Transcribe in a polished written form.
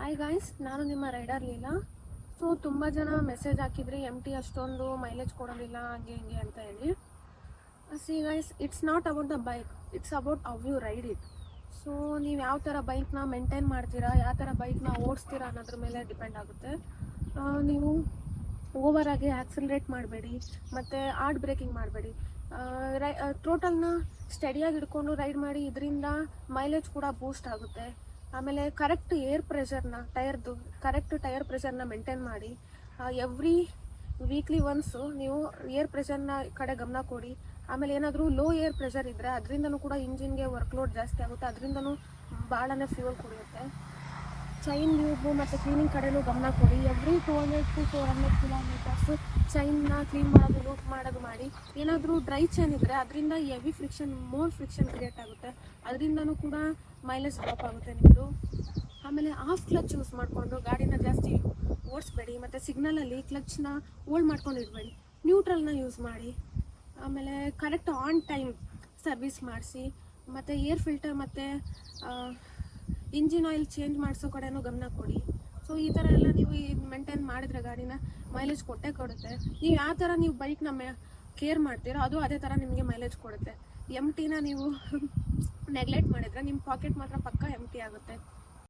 Hi guys, ನಾನು ನಿಮ್ಮ rider Leela. So ತುಂಬ ಜನ ಮೆಸೇಜ್ ಹಾಕಿದ್ರಿ MT ಅಷ್ಟೊಂದು ಮೈಲೇಜ್ ಕೊಡೋದಿಲ್ಲ ಹಂಗೆ ಹಿಂಗೆ ಅಂತ ಹೇಳಿ. See guys, it's not about the bike, it's about how you ride it. So ನೀವು ಯಾವ ಥರ ಬೈಕ್ನ ಮೇಂಟೈನ್ ಮಾಡ್ತೀರಾ, ಯಾವ ಥರ ಬೈಕ್ನ ಓಡಿಸ್ತೀರಾ ಅನ್ನೋದ್ರ ಮೇಲೆ ಡಿಪೆಂಡ್ ಆಗುತ್ತೆ. ನೀವು ಓವರಾಗಿ ಆ್ಯಕ್ಸಲ್ರೇಟ್ ಮಾಡಬೇಡಿ ಮತ್ತು ಹಾರ್ಡ್ ಬ್ರೇಕಿಂಗ್ ಮಾಡಬೇಡಿ. ಟೋಟಲ್ನ ಸ್ಟಡಿಯಾಗಿ ಹಿಡ್ಕೊಂಡು ರೈಡ್ ಮಾಡಿ, ಇದರಿಂದ ಮೈಲೇಜ್ ಕೂಡ ಬೂಸ್ಟ್ ಆಗುತ್ತೆ. ಆಮೇಲೆ ಕರೆಕ್ಟ್ ಏರ್ ಪ್ರೆಷರ್ನ ಕರೆಕ್ಟ್ ಟೈರ್ ಪ್ರೆಷರ್ನ ಮೇಂಟೈನ್ ಮಾಡಿ. ಎವ್ರಿ ವೀಕ್ಲಿ ಒನ್ಸು ನೀವು ಏರ್ ಪ್ರೆಷರ್ನ ಕಡೆ ಗಮನ ಕೊಡಿ. ಆಮೇಲೆ ಏನಾದರೂ ಲೋ ಏರ್ ಪ್ರೆಷರ್ ಇದ್ದರೆ ಅದರಿಂದನೂ ಕೂಡ ಇಂಜಿನ್ಗೆ ವರ್ಕ್ಲೋಡ್ ಜಾಸ್ತಿ ಆಗುತ್ತೆ, ಅದರಿಂದನೂ ಭಾಳನೇ ಫ್ಯೂಯಲ್ ಕುಡಿಯುತ್ತೆ. ಚೈನ್ ಲ್ಯೂಬು ಮತ್ತು ಕ್ಲೀನಿಂಗ್ ಕಡೆನೂ ಗಮನ ಕೊಡಿ. ಎವ್ರಿ 200 to 400 ಕಿಲೋಮೀಟರ್ಸು ಚೈನ್ನ ಕ್ಲೀನ್ ಮಾಡೋದು, ಲೂಪ್ ಮಾಡೋದು ಮಾಡಿ. ಏನಾದರೂ ಡ್ರೈ ಚೈನ್ ಇದ್ದರೆ ಅದರಿಂದ ಹೆವಿ ಮೋರ್ ಫ್ರಿಕ್ಷನ್ ಕ್ರಿಯೇಟ್ ಆಗುತ್ತೆ, ಅದರಿಂದನೂ ಕೂಡ ಮೈಲೇಜ್ ಡ್ರಾಪ್ ಆಗುತ್ತೆ ನಿಮ್ಮದು. ಆಮೇಲೆ ಆಫ್ ಕ್ಲಚ್ ಯೂಸ್ ಮಾಡಿಕೊಂಡು ಗಾಡಿನ ಜಾಸ್ತಿ ಓಡಿಸ್ಬೇಡಿ. ಮತ್ತು ಸಿಗ್ನಲಲ್ಲಿ ಕ್ಲಚ್ನ ಹೋಲ್ಡ್ ಮಾಡ್ಕೊಂಡು ಇಡಬೇಡಿ, ನ್ಯೂಟ್ರಲ್ನ ಯೂಸ್ ಮಾಡಿ. ಆಮೇಲೆ ಕರೆಕ್ಟ್ ಆನ್ ಟೈಮ್ ಸರ್ವಿಸ್ ಮಾಡಿಸಿ. ಮತ್ತು ಏರ್ ಫಿಲ್ಟರ್ ಮತ್ತು ಇಂಜಿನ್ ಆಯಿಲ್ ಚೇಂಜ್ ಮಾಡಿಸೋ ಕಡೆನೂ ಗಮನ ಕೊಡಿ. ಸೊ ಈ ಥರ ಎಲ್ಲ ನೀವು ಮೇಂಟೈನ್ ಮಾಡಿದ್ರೆ ಗಾಡಿನ ಮೈಲೇಜ್ ಕೊಟ್ಟೇ ಕೊಡುತ್ತೆ. ನೀವು ಯಾವ ಥರ ನೀವು ಬೈಕ್ನ ಕೇರ್ ಮಾಡ್ತೀರೋ ಅದು ಅದೇ ಥರ ನಿಮಗೆ ಮೈಲೇಜ್ ಕೊಡುತ್ತೆ. MTನ ನೀವು ನೆಗ್ಲೆಕ್ಟ್ ಮಾಡಿದರೆ ನಿಮ್ಮ ಪಾಕೆಟ್ ಮಾತ್ರ ಪಕ್ಕ MT ಆಗುತ್ತೆ.